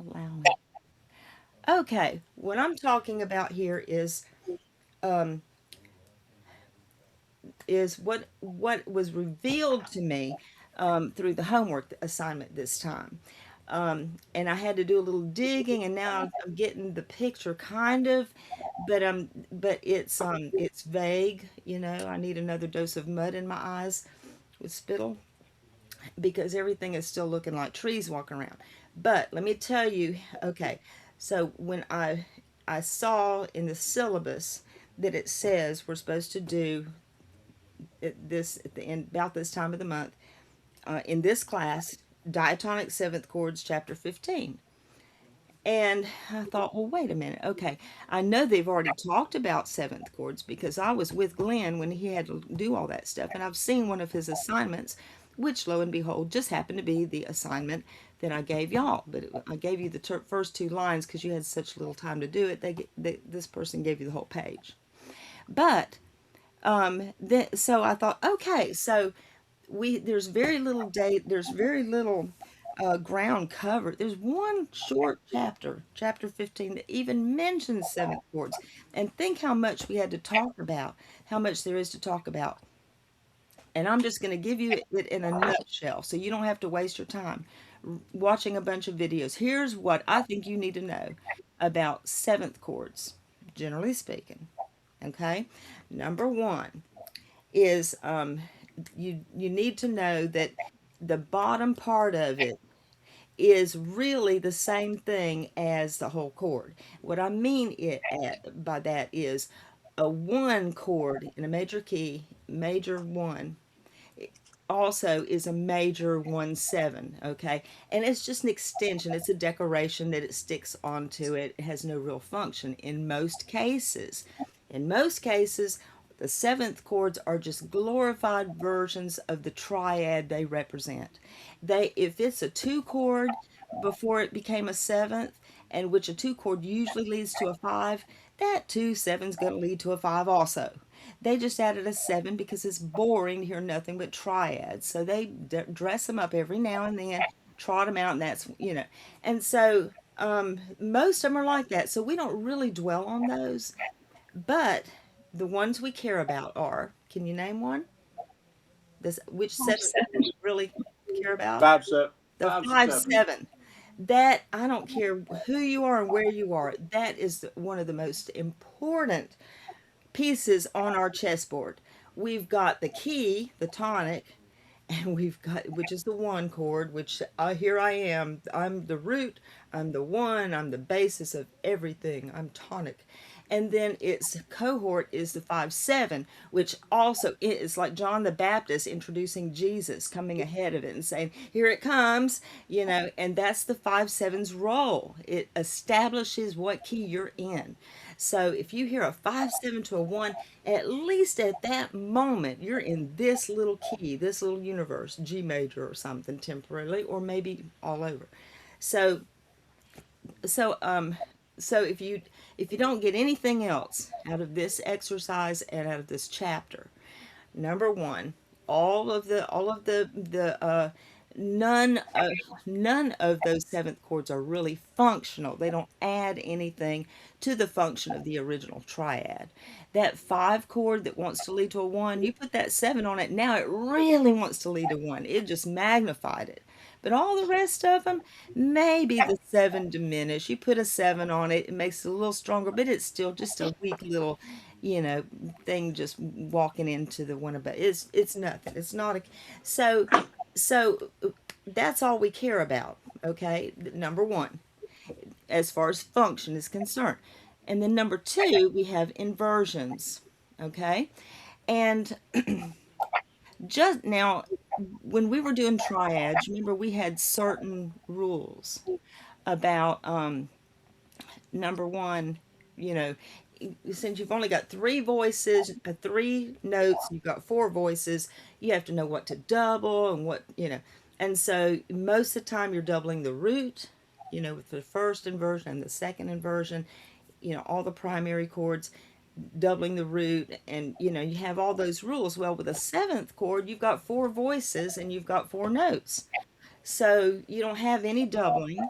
allow me. Okay, what I'm talking about here um, is what was revealed to me through the homework assignment this time. And I had to do a little digging, and now I'm getting the picture kind of, but it's vague. You know, I need another dose of mud in my eyes with spittle because everything is still looking like trees walking around. But let me tell you, okay, so when I saw in the syllabus that it says we're supposed to do this at the end about this time of the month in this class, diatonic seventh chords, chapter 15. And I thought, well, wait a minute. Okay, I know they've already talked about seventh chords because I was with Glenn when he had to do all that stuff, and I've seen one of his assignments, which lo and behold just happened to be the assignment that I gave y'all. But I gave you the first two lines because you had such little time to do it. This person gave you the whole page. But so I thought, okay, so there's very little date, there's very little ground covered. There's one short chapter, chapter 15, that even mentions seventh chords. And think how much we had to talk about, how much there is to talk about. And I'm just going to give you it in a nutshell so you don't have to waste your time watching a bunch of videos. Here's what I think you need to know about seventh chords, generally speaking. Okay, number one is you need to know that the bottom part of it is really the same thing as the whole chord. What I mean by that is a one chord in a major key, major one, also is a major 1/7, okay? And it's just an extension, it's a decoration that it sticks onto it. It has no real function in most cases. In most cases, the seventh chords are just glorified versions of the triad they represent. If it's a two chord before it became a seventh, and which a two chord usually leads to a five, that 2/7 is going to lead to a five also. They just added a seven because it's boring to hear nothing but triads. So they dress them up every now and then, trot them out, and that's. And so most of them are like that. So we don't really dwell on those. But the ones we care about are, can you name one? Which seven do we really care about? Five seven, The five 5 seven. 7. That, I don't care who you are and where you are, that is one of the most important pieces on our chessboard. We've got the key, the tonic, and we've got, which is the one chord, which here I am. I'm the root, I'm the one, I'm the basis of everything. I'm tonic. And then its cohort is the 5/7, which also is like John the Baptist introducing Jesus, coming ahead of it and saying, "Here it comes," and that's the 5/7's role. It establishes what key you're in. So if you hear a 5/7 to a 1, at least at that moment, you're in this little key, this little universe, G major or something temporarily, or maybe all over. So, so, um, so if you don't get anything else out of this exercise and out of this chapter, number one, all of the none of those seventh chords are really functional. They don't add anything to the function of the original triad. That five chord that wants to lead to a one, you put that seven on it, now it really wants to lead to one. It just magnified it. But all the rest of them, maybe the seven diminish. You put a seven on it, it makes it a little stronger, but it's still just a weak little, you know, thing just walking into the one above. It's nothing. It's not a so that's all we care about, okay? Number one, as far as function is concerned. And then number two, we have inversions, okay? And just now, when we were doing triads, remember we had certain rules about number one, you know, since you've only got three voices, three notes, you've got four voices, you have to know what to double and what. And so most of the time you're doubling the root, with the first inversion and the second inversion, all the primary chords, doubling the root, and you have all those rules. Well, with a seventh chord, you've got four voices and you've got four notes. So you don't have any doubling,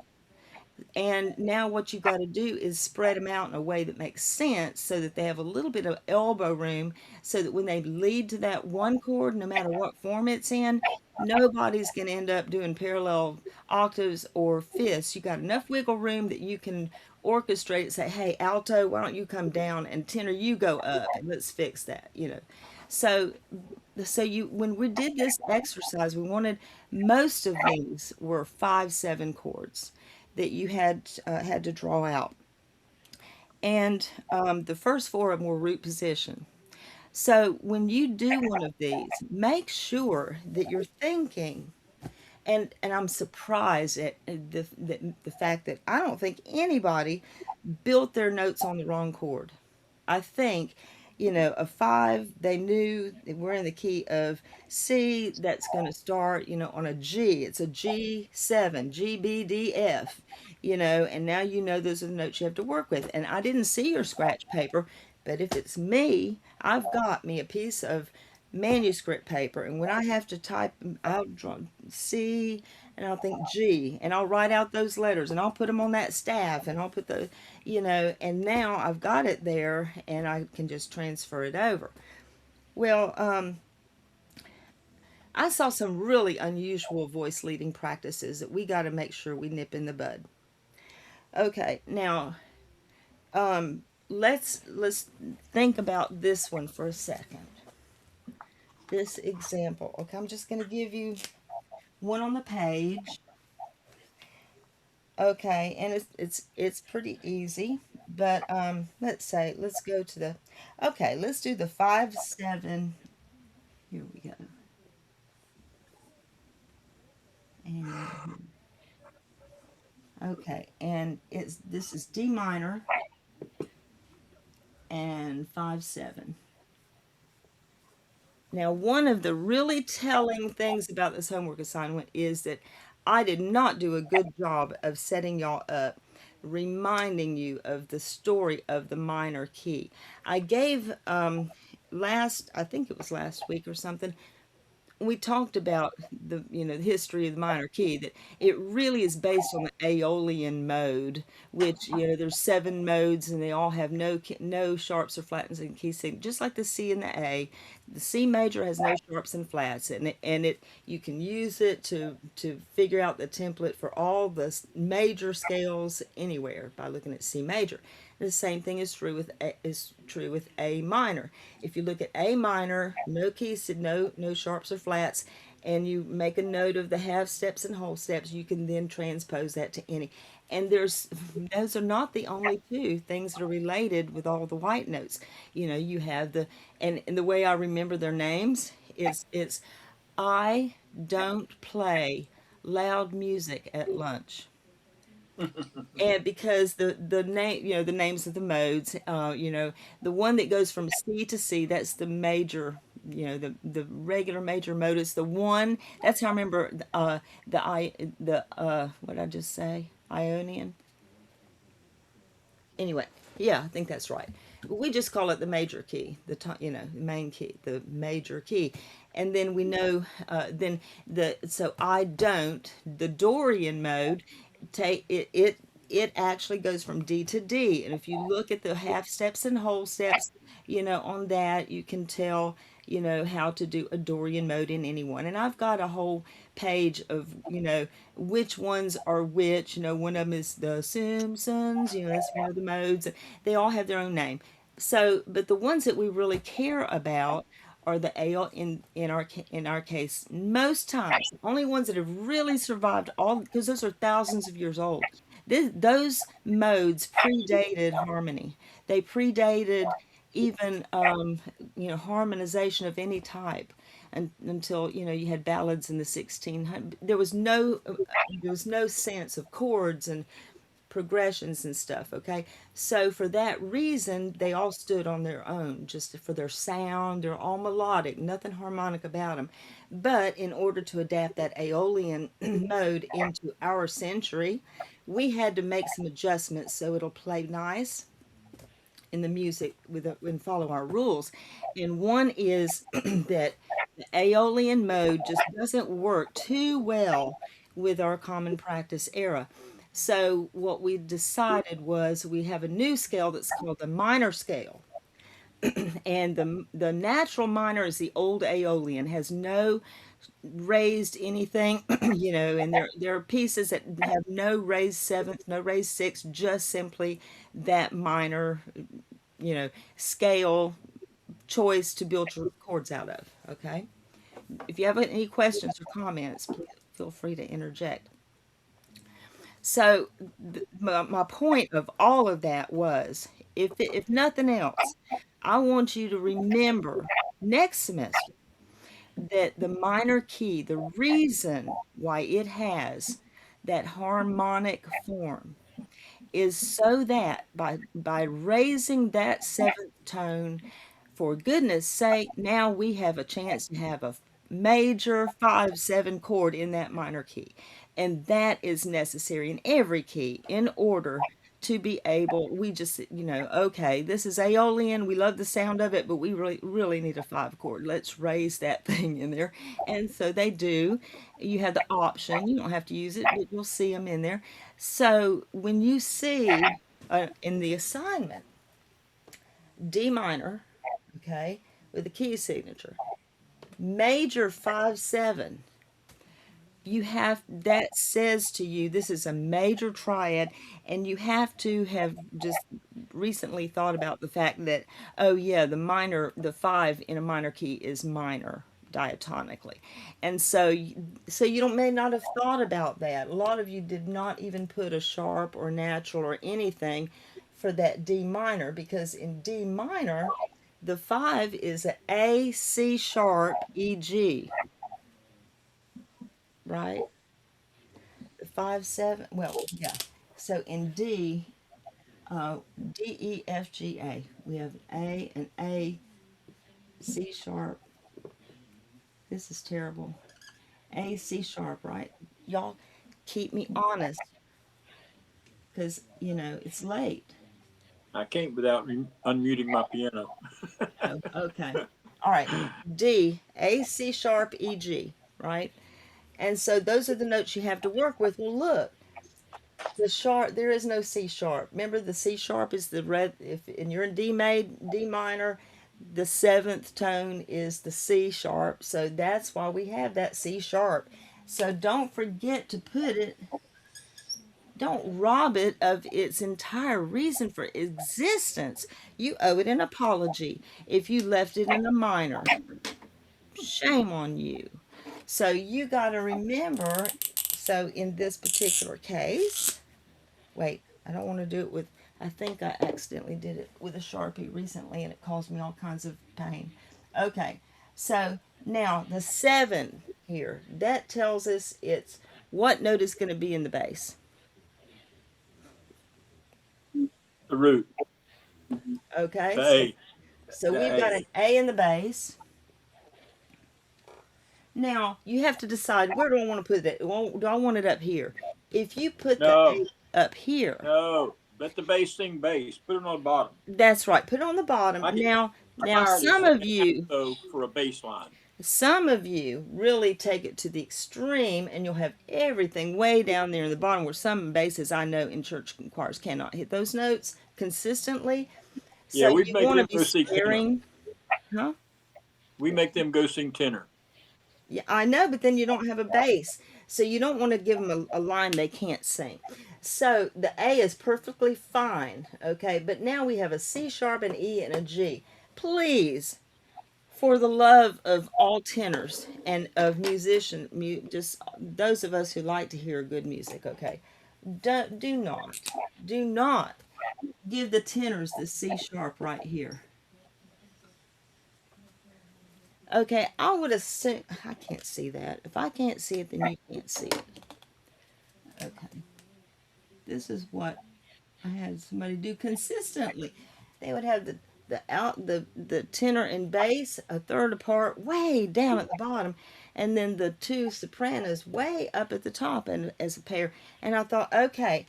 And now what you got to do is spread them out in a way that makes sense so that they have a little bit of elbow room so that when they lead to that one chord, no matter what form it's in, nobody's going to end up doing parallel octaves or fifths. You got enough wiggle room that you can orchestrate and say, hey, alto, why don't you come down, and tenor, you go up, and let's fix that, you know. So you when we did this exercise, we wanted most of these were 5/7 chords that you had to draw out, and the first four of them were root position. So when you do one of these, make sure that you're thinking, and I'm surprised at the fact that I don't think anybody built their notes on the wrong chord. I think, a five, they knew that we're in the key of C, that's going to start, on a G. It's a G7, G, B, D, F, and now those are the notes you have to work with. And I didn't see your scratch paper, but if it's me, I've got me a piece of manuscript paper, and when I have to type, I'll draw C, and I'll think G, and I'll write out those letters, and I'll put them on that staff, and I'll put and now I've got it there, and I can just transfer it over. Well, I saw some really unusual voice leading practices that we got to make sure we nip in the bud. Okay, now let's think about this one for a second. This example. Okay, I'm just going to give you one on the page. Okay, and it's pretty easy, but let's go to the okay, let's do the 5/7. Here we go. And okay, and it's this is D minor and 5/7. Now, one of the really telling things about this homework assignment is that I did not do a good job of setting y'all up, reminding you of the story of the minor key. I gave I think it was last week or something, we talked about the history of the minor key, that it really is based on the Aeolian mode, which there's seven modes and they all have no sharps or flats and key sync, just like the C and the A. The C major has no sharps and flats, and it you can use it to figure out the template for all the major scales anywhere by looking at C major. The same thing is true with A minor. If you look at A minor, no keys, no sharps or flats, and you make a note of the half steps and whole steps, you can then transpose that to any. And those are not the only two things that are related with all the white notes. You have and the way I remember their names is it's I don't play loud music at lunch. And because the name, the names of the modes, the one that goes from C to C, that's the major, the regular major mode is the one. That's how I remember what did I just say? Ionian. Anyway, yeah, I think that's right. We just call it the major key, the main key, the major key. And then we know, then so I don't, the Dorian mode, take it actually goes from D to D. And if you look at the half steps and whole steps, on that, you can tell, how to do a Dorian mode in any one. And I've got a whole page of, which ones are which. One of them is the Simpsons, that's one of the modes. They all have their own name. So, but the ones that we really care about are the ale in our case. Most times, the only ones that have really survived all, because those are thousands of years old. Those modes predated harmony. They predated even harmonization of any type, until you had ballads in the 1600s. There was no sense of chords and progressions and stuff. Okay, so for that reason, they all stood on their own, just for their sound. They're all melodic, nothing harmonic about them. But in order to adapt that Aeolian mode into our century, we had to make some adjustments so it'll play nice in the music and follow our rules. And one is that the Aeolian mode just doesn't work too well with our common practice era. So what we decided was we have a new scale that's called the minor scale. And the natural minor is the old Aeolian, has no raised anything, and there are pieces that have no raised seventh, no raised sixth, just simply that minor, you know, scale choice to build your chords out of. Okay. If you have any questions or comments, please feel free to interject. So my point of all of that was, if nothing else, I want you to remember next semester that the minor key, the reason why it has that harmonic form is so that by raising that seventh tone, for goodness sake, now we have a chance to have a major 5/7 chord in that minor key. And that is necessary in every key in order to be able, we just, okay, this is Aeolian, we love the sound of it, but we really need a 5 chord. Let's raise that thing in there. And so they do. You have the option. You don't have to use it, but you'll see them in there. So when you see in the assignment D minor, okay, with the key signature, major 5/7, you have, that says to you this is a major triad, and you have to have just recently thought about the fact that, oh yeah, the 5 in a minor key is minor diatonically. And so you don't may not have thought about that. A lot of you did not even put a sharp or natural or anything for that D minor, because in D minor the 5 is A, C sharp, E, G, right? 5/7. Well, yeah. So in D, D, E, F, G, A. We have A and A, C sharp. This is terrible. A, C sharp, right? Y'all keep me honest, because it's late. I can't without unmuting my piano. Oh, okay. All right. D, A, C sharp, E, G, right? And so those are the notes you have to work with. Well, look, the sharp, there is no C sharp. Remember, the C sharp is the red. If and you're in D minor, the seventh tone is the C sharp. So that's why we have that C sharp. So don't forget to put it. Don't rob it of its entire reason for existence. You owe it an apology if you left it in a minor. Shame on you. So you got to remember. So in this particular case, wait, I don't want to do it with, I think I accidentally did it with a Sharpie recently and it caused me all kinds of pain. Okay, so now the 7 here, that tells us it's what note is going to be in the bass. The root, Okay, the so, A, so the we've got A. an A in the bass. Now you have to decide, where do I want to put it? Do I want it up here? If you put the No, A up here, no. Let the bass sing bass. Put it on the bottom. that's right. Put it on the bottom. I can Now hire the same alto for a bass line. some of you really take it to the extreme, and you'll have everything way down there in the bottom, where some basses I know in church choirs cannot hit those notes consistently. Yeah, So we you make want to them be go sing tenor. sparing, huh? We make them go sing tenor. Yeah, I know, but then you don't have a bass. So you don't want to give them a line they can't sing. So the A is perfectly fine, okay? But now we have a C sharp, an E, and a G. Please, for the love of all tenors and of just those of us who like to hear good music, okay? Do not give the tenors the C sharp right here. Okay, I would assume, I can't see that. If I can't see it, then you can't see it. Okay, this is what I had somebody do consistently. They would have the tenor and bass a third apart, way down at the bottom, and then the two sopranos way up at the top, and as a pair. And I thought, okay,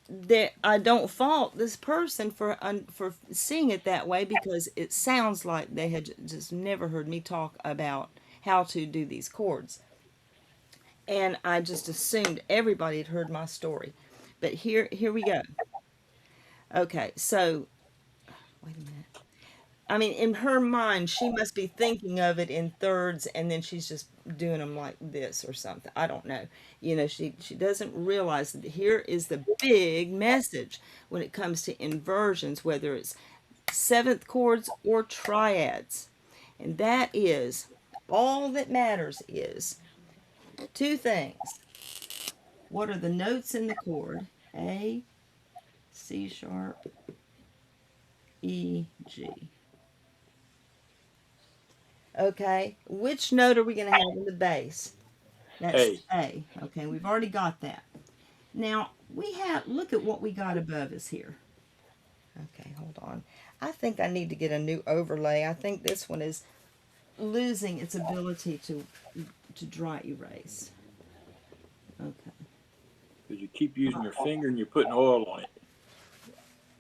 that I don't fault this person for seeing it that way, because it sounds like they had just never heard me talk about how to do these chords. and I just assumed everybody had heard my story. But here we go. Okay, so wait a minute. I mean, in her mind, she must be thinking of it in thirds, and then she's just doing them like this or something. I don't know. She doesn't realize that here is the big message when it comes to inversions, whether it's seventh chords or triads, and that is all that matters is two things. What are the notes in the chord? A, C sharp, E, G. Okay, which note are we going to have in the bass? That's A. A. Okay, we've already got that. Now, look at what we got above us here. Okay, hold on. I think I need to get a new overlay. I think this one is losing its ability to dry erase. Okay. Because you keep using your finger and you're putting oil on it.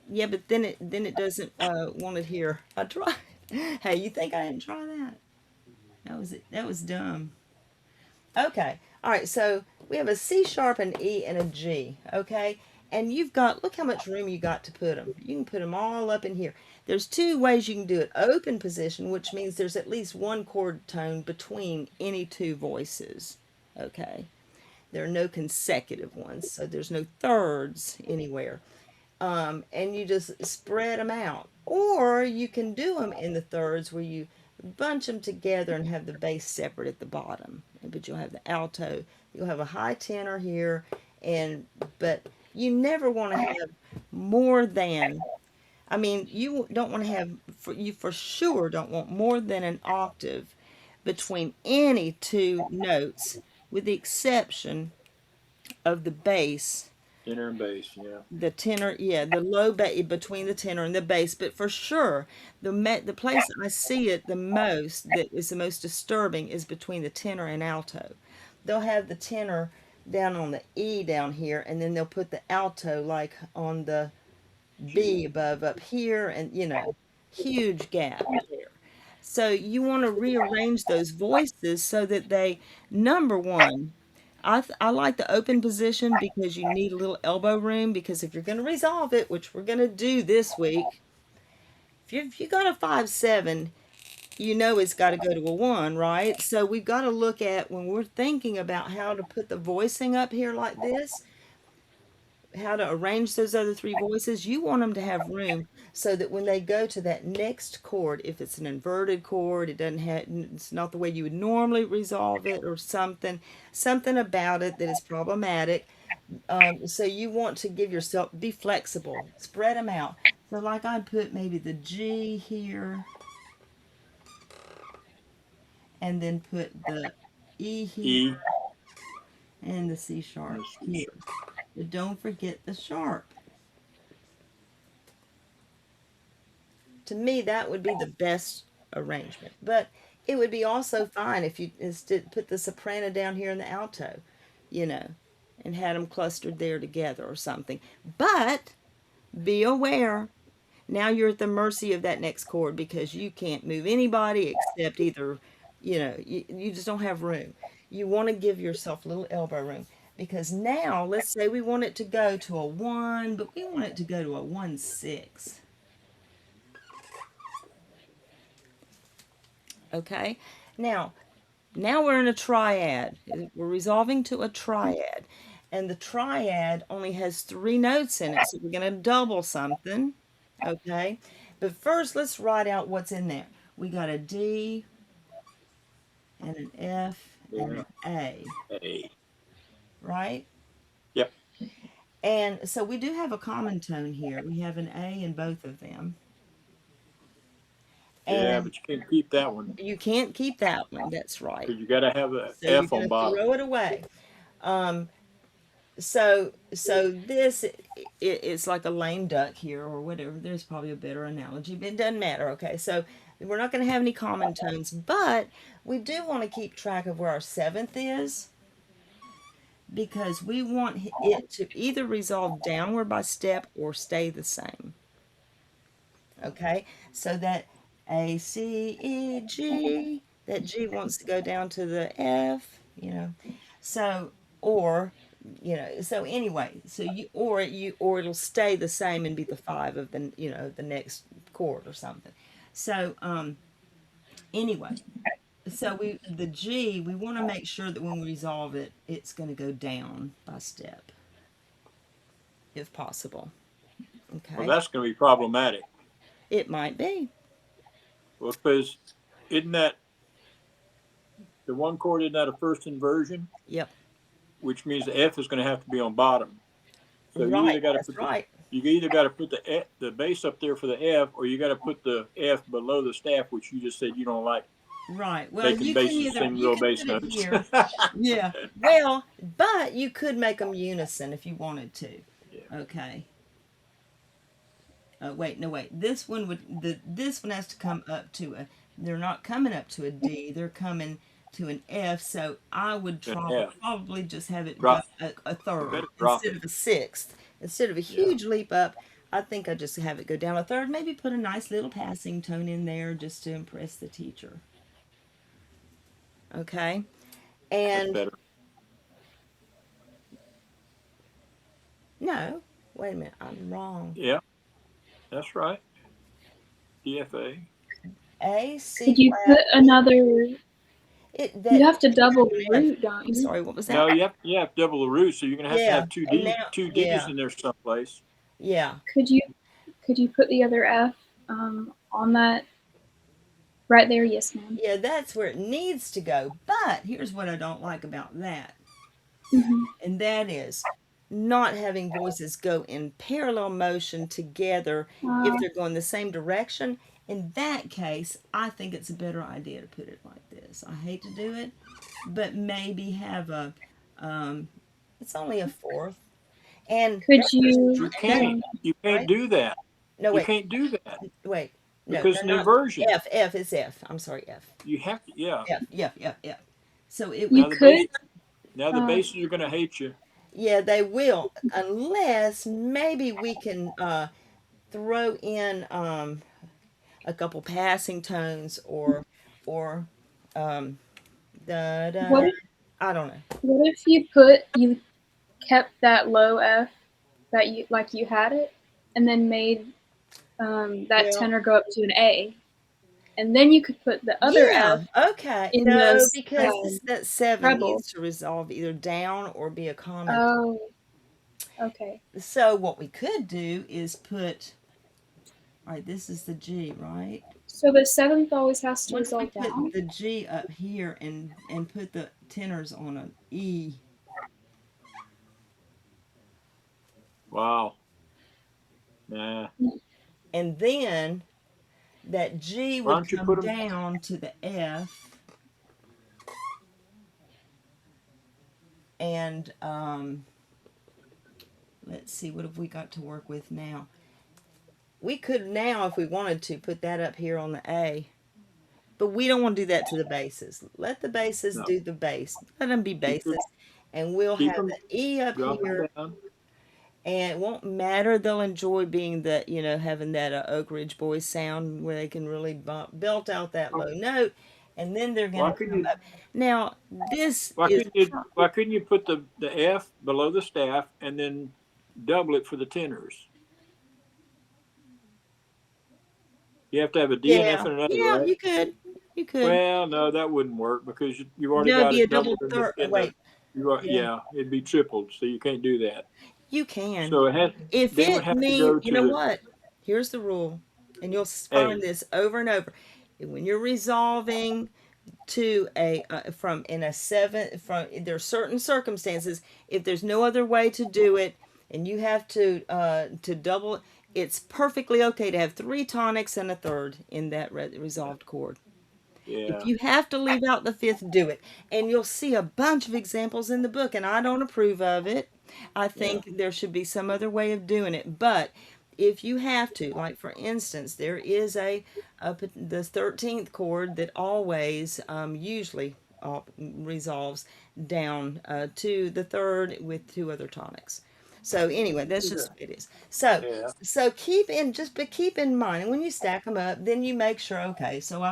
Yeah, but then it doesn't want it here. I tried. Hey, you think I didn't try that? That was dumb. Okay. All right. So we have a C sharp, an E, and a G. Okay. And you've got, look how much room you got to put them. You can put them all up in here. There's two ways you can do it. Open position, which means there's at least one chord tone between any two voices. Okay. There are no consecutive ones, so there's no thirds anywhere. And you just spread them out. Or you can do them in the thirds where you bunch them together and have the bass separate at the bottom. But you'll have the alto, you'll have a high tenor here, and but you never want to have more than. I mean, you don't want to have you for sure don't want more than an octave between any two notes, with the exception of the bass, Tenor and bass, yeah. the tenor, yeah, the low bass between the tenor and the bass. But for sure, the place I see it the most, that is the most disturbing, is between the tenor and alto. They'll have the tenor down on the E down here, and then they'll put the alto like on the G. B above up here, and huge gap there. So you want to rearrange those voices so that they, number one, I like the open position because you need a little elbow room, because if you're going to resolve it, which we're going to do this week, if you got a 5/7, it's got to go to a 1, right? So we've got to look at, when we're thinking about how to put the voicing up here like this, how to arrange those other three voices, you want them to have room so that when they go to that next chord, if it's an inverted chord, it's not the way you would normally resolve it, or something about it that is problematic. So you want to give yourself, be flexible, spread them out. So like I'd put maybe the G here, and then put the E here, E and the C and sharp the C here. sharp. But don't forget the sharp. To me, that would be the best arrangement. But it would be also fine if you instead put the soprano down here in the alto, you know, and had them clustered there together or something. But be aware, now you're at the mercy of that next chord, because you can't move anybody except either, you just don't have room. You want to give yourself a little elbow room, because now let's say we want it to go to a 1, but we want it to go to a 1/6. Okay? Now, now we're in a triad. We're resolving to a triad. And the triad only has three notes in it, so we're going to double something. Okay? But first, let's write out what's in there. We got a D and an F and Yeah. an A, A. right? Yep. And so we do have a common tone here. We have an A in both of them. Yeah, And but you can't keep that one you can't keep that one. That's right. because you got to have a So you're F on going to bottom. throw it away. Um, so this it's like a lame duck here, or whatever. There's probably a better analogy, but it doesn't matter. Okay, so we're not going to have any common tones, but we do want to keep track of where our seventh is, because we want it to either resolve downward by step or stay the same. Okay, so that A, C, E, G, that G wants to go down to the F. So, or, so anyway, so or it'll stay the same and be the five of the, the next chord or something. So, anyway, so the G, we want to make sure that when we resolve it, it's going to go down by step, if possible. Well, Okay. that's going to be problematic. It might be. Well, because isn't that the one chord? Isn't that a first inversion? Yep. Which means the F is going to have to be on bottom. So Right. That's right. you either got to put the bass up there for the F, or you got to put the F below the staff, which you just said you don't like Right. Well, making basses sing you low can bass put it notes. here. Yeah. Well, but you could make them unison if you wanted to. Yeah, Okay. Wait, no, wait. This one has to come up to a. They're not coming up to a D. They're coming to an F. So I would an try, F. probably just have it go Drop. a You third better drop instead it. of a sixth. Instead of a Yeah, huge leap up, I think I just have it go down a third. Maybe put a nice little passing tone in there just to impress the teacher. Okay. that's And better. no, wait a minute. I'm wrong. Yeah, that's right. DFA. A, C Could you put flat, E. another? It You that have to double on the F. root, don't I'm you? sorry. What was that? No, you have double the root, so you're going to Yeah. have And now, two D's yeah, in there someplace. yeah. Could you could you put the other F on that right there? Yes, ma'am. Yeah, that's where it needs to go. But here's what I don't like about that, Hmm. and that is not having voices go in parallel motion together if Uh, they're going the same direction. In that case, I think it's a better idea to put it like this. I hate to do it, but maybe have a, um, it's only a fourth. And could here's, you? You and that, can't. You can't right? do that. No, You wait, can't do that wait. No, because an not inversion. F. It's F. I'm sorry, F. You have to. Yeah. F. So it You Now would, the could. bass. Now the Uh, basses are going to hate you. yeah, they will, unless maybe we can throw in a couple passing tones or um, da what da. if I don't know. you kept that low F that you like you had it, and then made that Well, tenor go up to an A, and then you could put the other yeah, F okay. in No, this because that seven treble. needs to resolve either down or be a common. Oh, okay. So what we could do is put. All right, this is the G, right? So the seventh always has to What if we resolve put down. the G up here and put the tenors on an E, Wow. Nah. and then that G Why would don't you put come them? down to the F, and let's see, what have we got to work with now? We could now, if we wanted to, put that up here on the A, but we don't want to do that to the basses. Let the basses No. do the bass. Let them be Keep them. basses, and we'll Keep have them. the E up Drop them here. down. And it won't matter. They'll enjoy being that, having that Oak Ridge Boys sound where they can really belt out that low note. And then they're going Why to couldn't come you? up. Now, this Why is, couldn't you? Why couldn't you put the F below the staff and then double it for the tenors? You have to have a D and F yeah, and an A, yeah, right? you could. You could. Well, no, that wouldn't work because you've already No, it'd got be a it double doubled in third. the. Wait, You are, yeah, yeah, it'd be tripled, so you can't do that. you can. So it has. If They would it have to mean, go you to know the what? Here's the rule, and you'll A. find this over and over. When you're resolving to a from in a seven from there are certain circumstances if there's no other way to do it and you have to double, it's perfectly okay to have three tonics and a third in that resolved chord. If Yeah, you have to leave out the fifth, do it. And you'll see a bunch of examples in the book, and I don't approve of it. I yeah, think there should be some other way of doing it. But if you have to, like for instance, there is the 13th chord that always, usually resolves down to the third with two other tonics. So anyway, that's just what it is. So yeah. keep in mind, and when you stack them up, then you make sure. Okay, so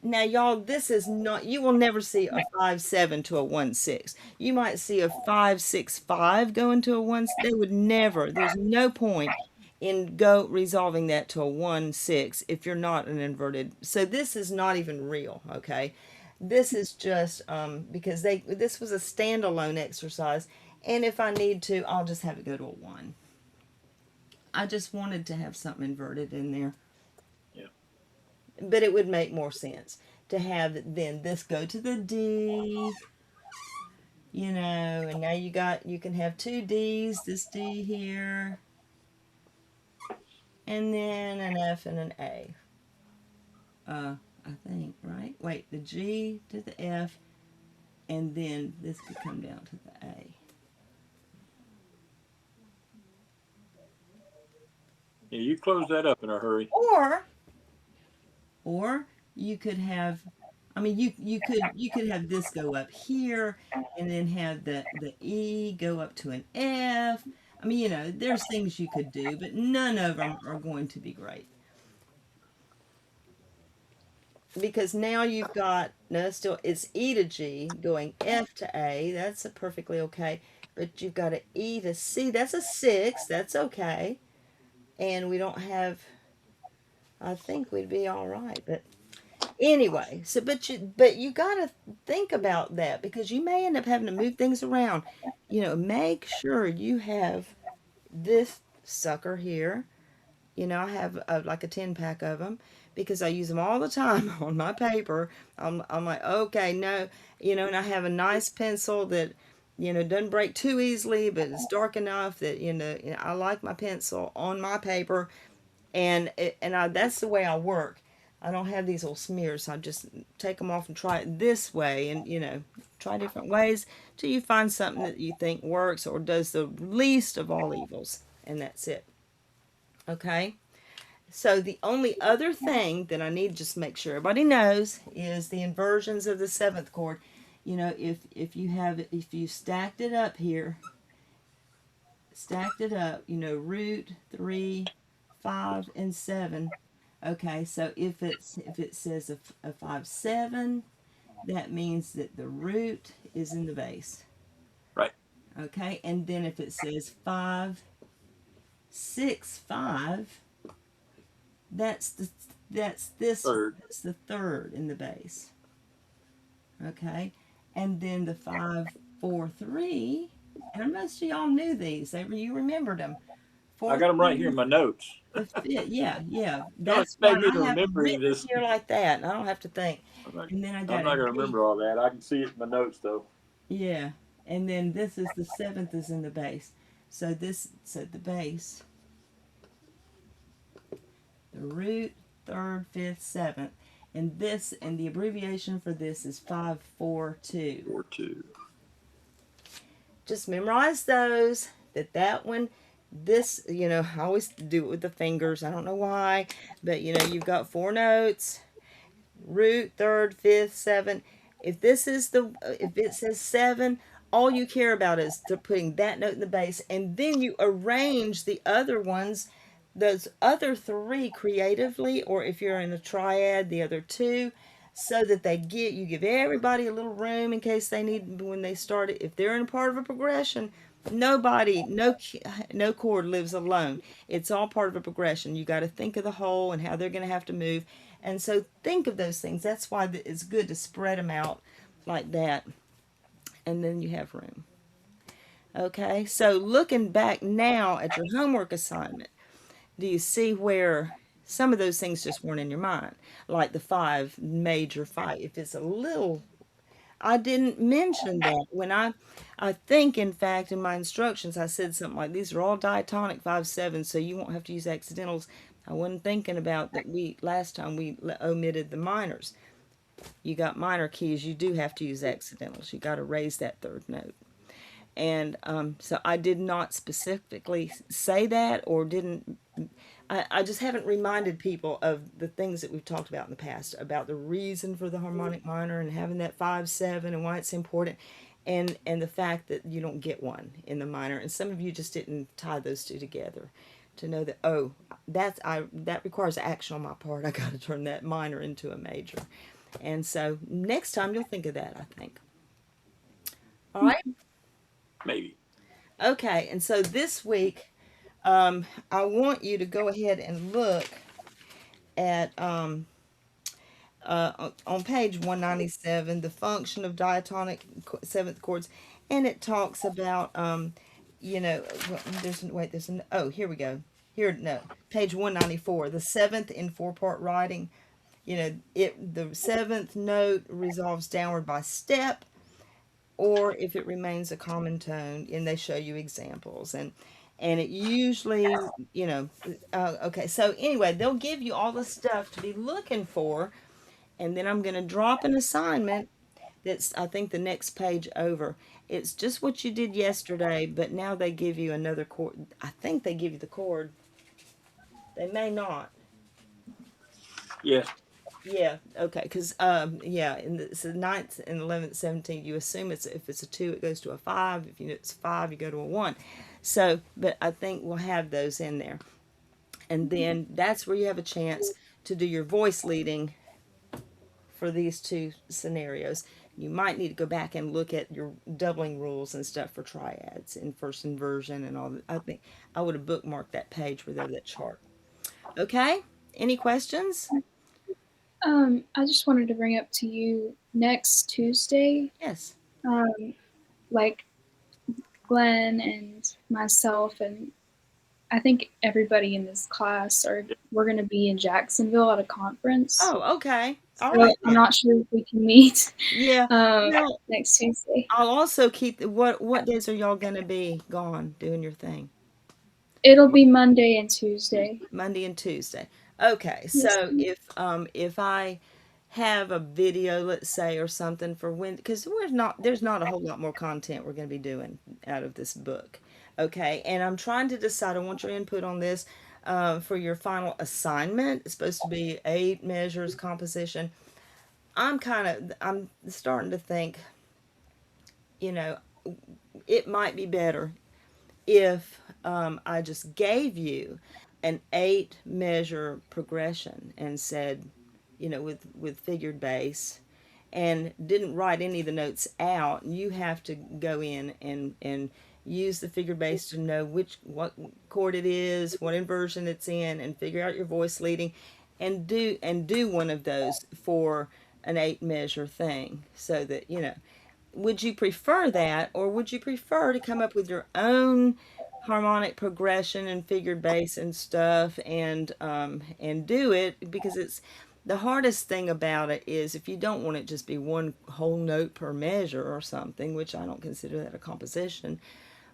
Now, y'all, this is not, you will never see a 5-7 to a 1-6. You might see a 5-6-5 go into a 1. They would never, there's no point in go resolving that to a 1-6 if you're not an inverted. So this is not even real, okay? This is just because this was a standalone exercise, and if I need to, I'll just have it go to a 1. I just wanted to have something inverted in there. Yeah. But it would make more sense to have then this go to the D, and now you can have two D's, this D here, and then an F and an A. I think, right? Wait, the G to the F, and then this could come down to the A. Yeah, you close that up in a hurry. Or you could have, I mean, you could have this go up here, and then have the E go up to an F. I mean, there's things you could do, but none of them are going to be great. Because now you've got, no, still, it's E to G going F to A. That's a perfectly okay. But you've got an E to C. That's a 6. That's okay. And we don't have, I think we'd be all right. But anyway, so but you got to think about that, because you may end up having to move things around. Make sure you have this sucker here. I have like a 10 pack of them, because I use them all the time on my paper. I'm like, okay, no, and I have a nice pencil that, doesn't break too easily, but it's dark enough that, I like my pencil on my paper. That's the way I work. I don't have these little smears. I just take them off and try it this way, and try different ways till you find something that you think works or does the least of all evils, and that's it. Okay. So the only other thing that I need to just make sure everybody knows is the inversions of the seventh chord. If you stacked it up here, root 3, 5, and 7. Okay, so if it says a 5-7, that means that the root is in the bass. Right. Okay, and then if it says 5-6-5, that's the Third. that's the third in the bass. Okay, and then the 5-4-3, and most of y'all knew these. You remembered them. I Four got them right here in three, my notes. the fifth. Yeah, yeah. Don't That's why expect me to I have them remember any of written this. here like that, and I don't have to think. I'm not, And then I I'm got a not going to D. remember all that. I can see it in my notes, though. Yeah, and then this is the seventh is in the bass. So the bass, the root, third, fifth, seventh, and the abbreviation for this is 5-4-2. 4-2. Just memorize those. That one, this, I always do it with the fingers. I don't know why, but you've got 4 notes: root, third, fifth, seven. If it says 7, all you care about is putting that note in the bass, and then you arrange the other ones, those other 3 creatively, or if you're in a triad, the other 2, so that you give everybody a little room in case they need, when they start it. If they're in a part of a progression, no chord lives alone. It's all part of a progression. You got to think of the whole and how they're going to have to move, and so think of those things. That's why it's good to spread them out like that, and then you have room. Okay, so looking back now at your homework assignment, do you see where some of those things just weren't in your mind? Like the 5 major 5. If it's a little, I didn't mention that when I think, in fact, in my instructions, I said something like, these are all diatonic 5-7, so you won't have to use accidentals. I wasn't thinking about that. Last time we omitted the minors. You got minor keys, you do have to use accidentals. You got to raise that third note. And so I did not specifically say that, or didn't. I just haven't reminded people of the things that we've talked about in the past, about the reason for the harmonic minor and having that 5-7 and why it's important, and the fact that you don't get one in the minor. And some of you just didn't tie those two together to know that that requires action on my part. I got to turn that minor into a major. And so next time you'll think of that, I think. All right. Maybe. Okay. And so this week, I want you to go ahead and look at on page 197, the function of diatonic seventh chords, and it talks about, there's an, oh, here we go. Here, no, page 194, the seventh in four-part writing. The seventh note resolves downward by step, or if it remains a common tone, and they show you examples. And it usually, okay, so anyway, they'll give you all the stuff to be looking for, and then I'm going to drop an assignment that's, I think, the next page over. It's just what you did yesterday, but now they give you another chord. I think they give you the chord. They may not. Yes. Yeah, okay, because yeah, it's the ninth and 11th, 17th. You assume it's, if it's a two, it goes to a five. If you know it's five, you go to a one. So, but I think we'll have those in there, and then that's where you have a chance to do your voice leading for these two scenarios. You might need to go back and look at your doubling rules and stuff for triads and first inversion and all that. I think I would have bookmarked that page where there's that chart. Okay? Any questions? I just wanted to bring up to you next Tuesday, Yes. um, like Glenn and myself, and I think everybody in this class are we're going to be in Jacksonville at a conference. Oh, okay. All So right I'm then. not sure if we can meet Yeah. Well, next Tuesday. I'll also keep what days are y'all gonna be gone doing your thing? It'll be Monday and Tuesday. Monday and Tuesday. Okay, Yes. so if I have a video, let's say, or something for when, because there's not a whole lot more content we're going to be doing out of this book. Okay, and I'm trying to decide. I want your input on this for your final assignment. It's supposed to be 8 measures composition. I'm starting to think, you know, it might be better if I just gave you an 8 measure progression and said, with figured bass, and didn't write any of the notes out. You have to go in and use the figured bass to know what chord it is, what inversion it's in, and figure out your voice leading, and do one of those for an 8 measure thing, so that would you prefer that, or would you prefer to come up with your own harmonic progression and figured bass and stuff, and do it? Because it's the hardest thing about it is if you don't want it just be one whole note per measure or something, which I don't consider that a composition,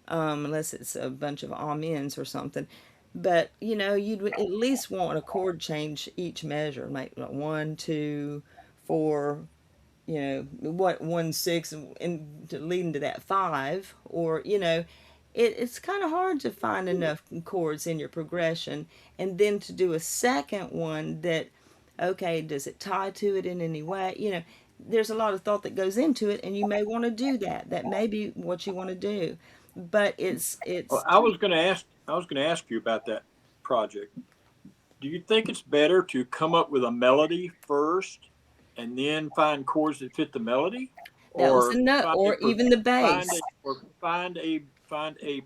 unless it's a bunch of amens or something. But you'd at least want a chord change each measure, like 1, 2, 4, what 1, 6, and leading to that 5, or it's kind of hard to find enough chords in your progression, and then to do a second one that, okay, does it tie to it in any way? There's a lot of thought that goes into it, and you may want to do that. That may be what you want to do, but it's Well, it's I was going to ask you about that project. Do you think it's better to come up with a melody first and then find chords that fit the melody, that was the or note, or even the find a bass. find a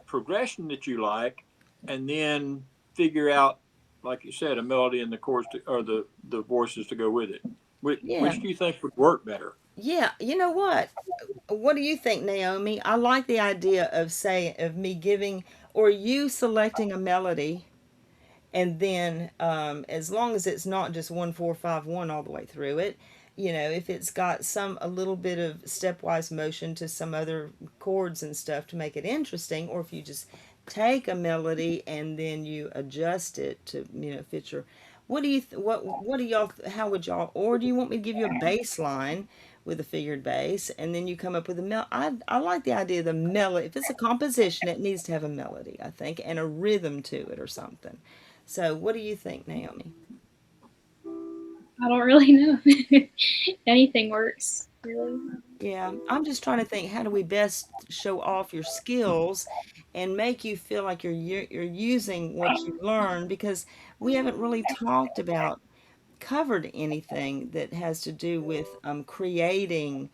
progression that you like, and then figure out, like you said, a melody and the chords or the voices to go with it? Yeah, Which do you think would work better? yeah. You know what do you think, Naomi? I like the idea of me giving, or you selecting a melody, and then as long as it's not just 1, 4, 5, 1 all the way through it, if it's got a little bit of stepwise motion to some other chords and stuff to make it interesting, or if you just take a melody and then you adjust it to fit your, what do y'all, how would y'all, or do you want me to give you a bass line with a figured bass, and then you come up with a I like the idea of the melody. If it's a composition, it needs to have a melody, I think, and a rhythm to it or something. So, what do you think, Naomi? I don't really know. Anything works, really. Yeah, I'm just trying to think, how do we best show off your skills and make you feel like you're using what you learned, because we haven't really talked about covered anything that has to do with creating,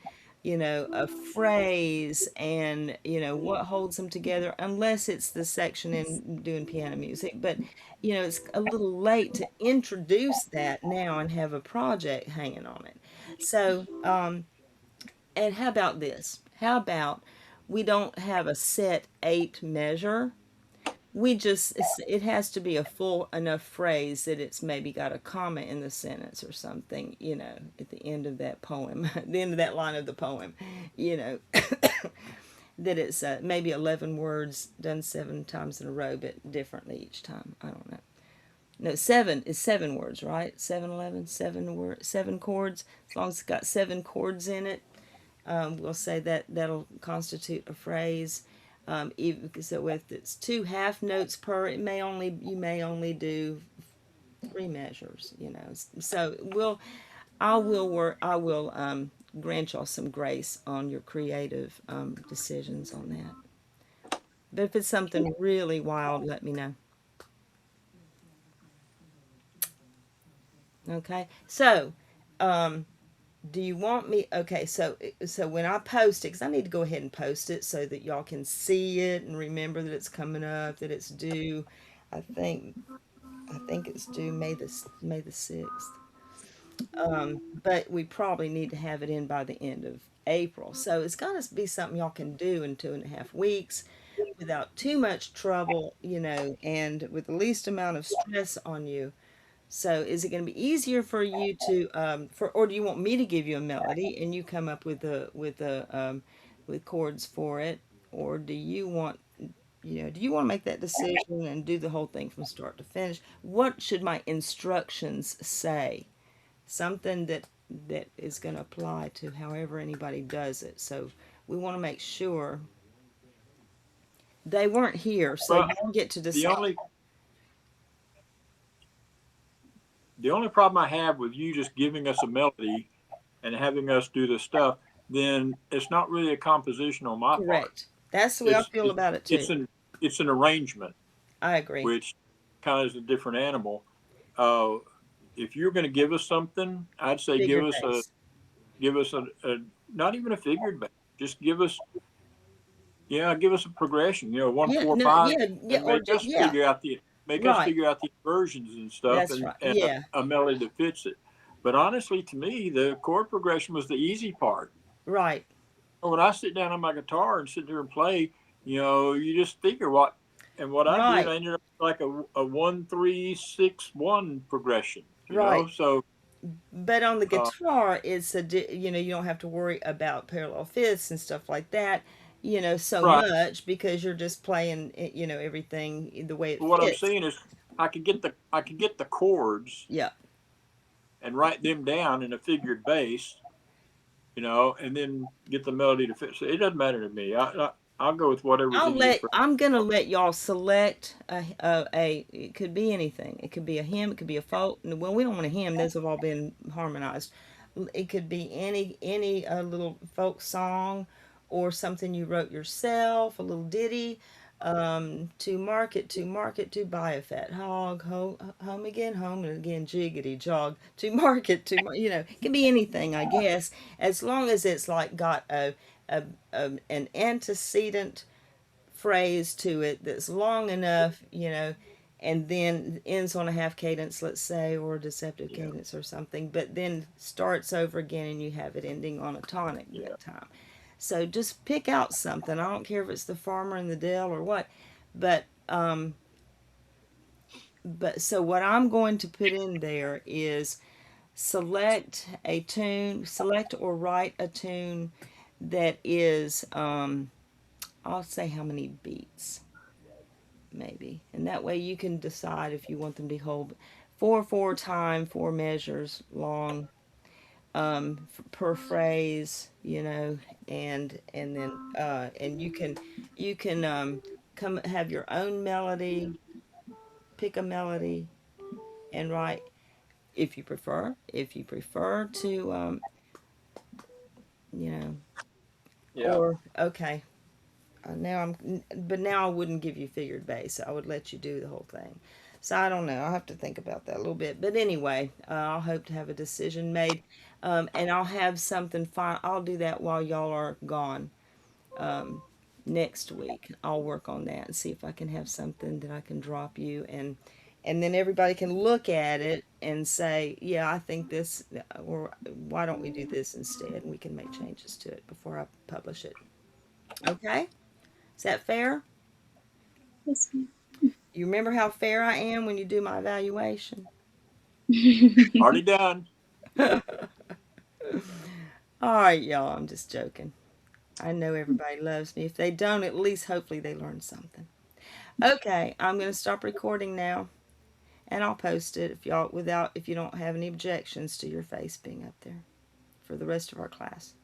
a phrase and, what holds them together, unless it's the section in doing piano music. But, it's a little late to introduce that now and have a project hanging on it. So, and how about this? How about we don't have a set 8 measure? We just, it has to be a full enough phrase that it's maybe got a comma in the sentence or something, at the end of that poem, at the end of that line of the poem, you know, that it's maybe 11 words done 7 times in a row, but differently each time. I don't know. No, seven is 7 words, right? 7, 11, 7 words, 7 chords. As long as it's got 7 chords in it, we'll say that that'll constitute a phrase. So if it's 2 half notes per, you may only do 3 measures. So I will grant y'all some grace on your creative decisions on that. But if it's something really wild, let me know. Okay. So, do you want me? Okay. So when I post it, because I need to go ahead and post it so that y'all can see it and remember that it's coming up, that it's due. I think I think it's due May the 6th. But we probably need to have it in by the end of April. So it's got to be something y'all can do in 2.5 weeks without too much trouble, and with the least amount of stress on you. So is it going to be easier for you to or do you want me to give you a melody and you come up with chords for it, or do you want to make that decision and do the whole thing from start to finish? What should my instructions say? Something that is going to apply to however anybody does it. So we want to make sure they weren't here, so Well, y'all get to the decide. only the only problem I have with you just giving us a melody and having us do the stuff, then it's not really a composition on my part. Correct. That's the way I It's feel it's about it too. it's an it's an arrangement, I agree. which kind of is a different animal. Uh, if you're going to give us something, I'd say Figure base. give us a not even a figured bass. Just give us a progression. 1 4 5, Yeah, and or yeah, make us right. figure out the inversions and stuff, That's and right. Yeah, a melody that fits it. But honestly, to me, the chord progression was the easy part. right, When I sit down on my guitar and sit there and play, you just figure what. And what I did, right, I ended up like a 1 3 6 1 progression. right. So But on the uh, guitar, you don't have to worry about parallel fifths and stuff like that, so right. much because you're just playing, everything the way it But what I'm fits. saying is, I could get the chords Yeah. and write them down in a figured bass, and then get the melody to fit. So it doesn't matter to me. I'll go with whatever's easiest for. I'm gonna let y'all select it could be anything. It could be a hymn, it could be a folk. Well, we don't want a hymn, those have all been harmonized. It could be any little folk song or something you wrote yourself, a little ditty. To market, to buy a fat hog, home and again, jiggity jog, to market, it can be anything, I guess, as long as it's like got a, an antecedent phrase to it that's long enough, and then ends on a half cadence, let's say, or a deceptive Yeah, cadence or something, but then starts over again and you have it ending on a tonic yeah, that time. So just pick out something. I don't care if it's the farmer in the dell or what, but so what I'm going to put in there is select or write a tune that is I'll say how many beats maybe, and that way you can decide if you want them to hold 4 4 time, 4 measures long, per phrase, and then and you can come have your own melody, pick a melody and write if you prefer to you know yeah. or okay. Now I'm, but now I wouldn't give you figured bass. I would let you do the whole thing. So I don't know. I'll have to think about that a little bit. But anyway, I'll hope to have a decision made. And I'll have something fine. I'll do that while y'all are gone next week. I'll work on that and see if I can have something that I can drop you, and then everybody can look at it and say, yeah, I think this, or why don't we do this instead? And we can make changes to it before I publish it. Okay? Is that fair? Yes, ma'am. You remember how fair I am when you do my evaluation? Already done. All right, y'all, I'm just joking. I know everybody loves me. If they don't, at least hopefully they learn something. Okay, I'm going to stop recording now and I'll post it if y'all, without, if you don't have any objections to your face being up there for the rest of our class.